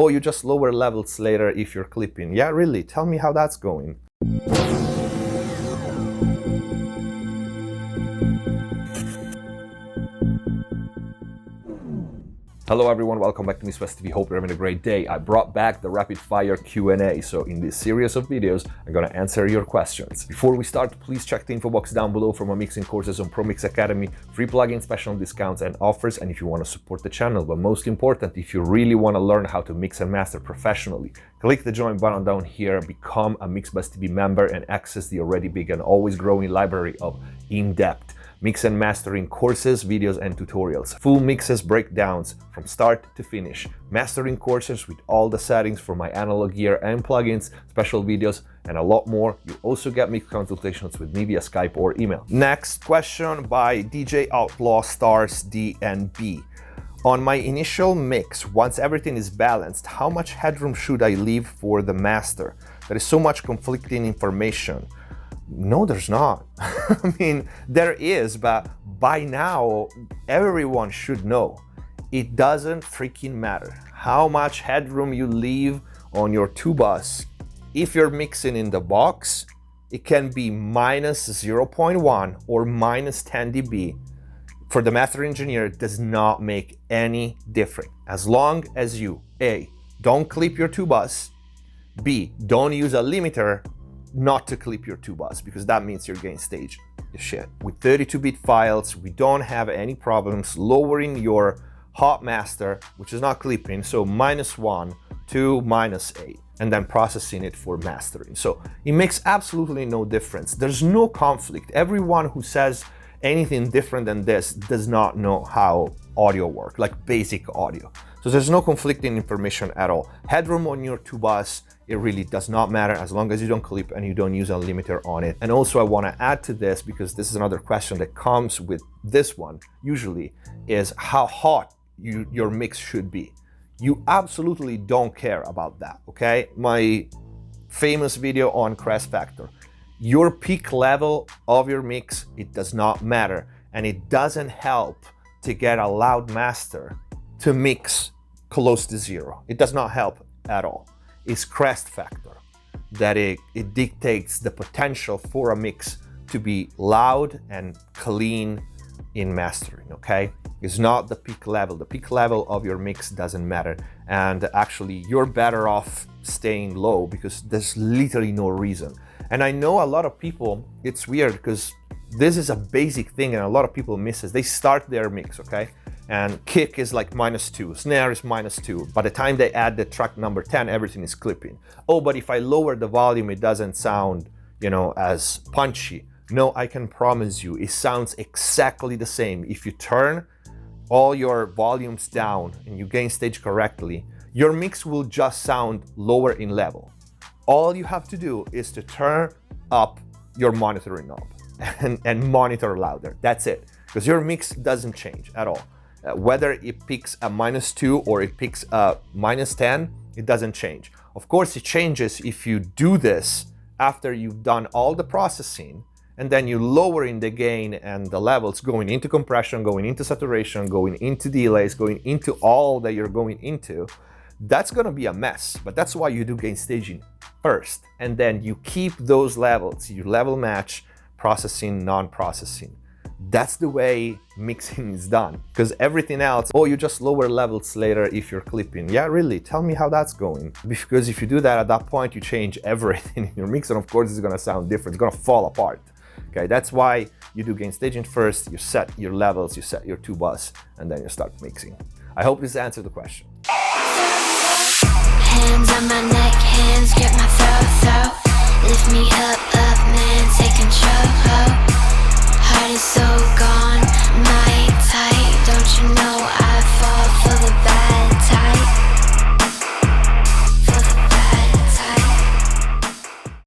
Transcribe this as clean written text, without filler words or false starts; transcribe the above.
Oh, you just lower levels later if you're clipping. Yeah, really? Tell me how that's going. Hello everyone, welcome back to McSolaar TV. Hope you're having a great day. I brought back the rapid fire Q&A. So in this series of videos, I'm gonna answer your questions. Before we start, please check the info box down below for my mixing courses on Pro Mix Academy, free plugin special discounts and offers, and if you want to support the channel. But most important, if you really want to learn how to mix and master professionally, click the join button down here, become a MixBuzz TV member and access the already big and always growing library of in-depth mix and mastering courses, videos, and tutorials. Full mixes, breakdowns from start to finish. Mastering courses with all the settings for my analog gear and plugins, special videos, and a lot more. You also get mix consultations with me via Skype or email. Next question by DJ Outlaw Stars DNB. On my initial mix, once everything is balanced, how much headroom should I leave for the master? There is so much conflicting information. No, there's not. I mean, there is, but by now, everyone should know. It doesn't freaking matter how much headroom you leave on your tubas. If you're mixing in the box, it can be minus 0.1 or minus 10 dB. For the master engineer, it does not make any difference. As long as you, A, don't clip your tubas, B, don't use a limiter not to clip your tubas, because that means your gain stage is shit. With 32-bit files, we don't have any problems lowering your hot master, which is not clipping, so -1 to -8, and then processing it for mastering. So it makes absolutely no difference. There's no conflict. Everyone who says anything different than this does not know how audio works, like basic audio. So there's no conflicting information at all. Headroom on your tubas, it really does not matter as long as you don't clip and you don't use a limiter on it. And also I want to add to this, because this is another question that comes with this one usually, is how hot your mix should be. You absolutely don't care about that, okay? My famous video on crest factor. Your peak level of your mix, it does not matter, and it doesn't help to get a loud master to mix close to 0. It does not help at all. It's crest factor that it dictates the potential for a mix to be loud and clean in mastering, okay? It's not the peak level. The peak level of your mix doesn't matter, and actually you're better off staying low because there's literally no reason. And I know a lot of people, it's weird because this is a basic thing and a lot of people miss it. They start their mix, okay? And kick is like -2, snare is -2. By the time they add the track number 10, everything is clipping. Oh, but if I lower the volume, it doesn't sound, you know, as punchy. No, I can promise you, it sounds exactly the same. If you turn all your volumes down and you gain stage correctly, your mix will just sound lower in level. All you have to do is to turn up your monitoring knob and monitor louder. That's it, because your mix doesn't change at all. Whether it picks a -2 or it picks a -10, it doesn't change. Of course, it changes if you do this after you've done all the processing, and then you lower in the gain and the levels, going into compression, going into saturation, going into delays, going into all that you're going into. That's gonna be a mess, but that's why you do gain staging first, and then you keep those levels, you level match, processing, non-processing. That's the way mixing is done, because everything else, oh, you just lower levels later if you're clipping. Yeah, really? Tell me how that's going. Because if you do that, at that point, you change everything in your mix, and of course, it's gonna sound different. It's gonna fall apart. Okay, that's why you do gain staging first, you set your levels, you set your tubas, and then you start mixing. I hope this answered the question. Hands on my neck.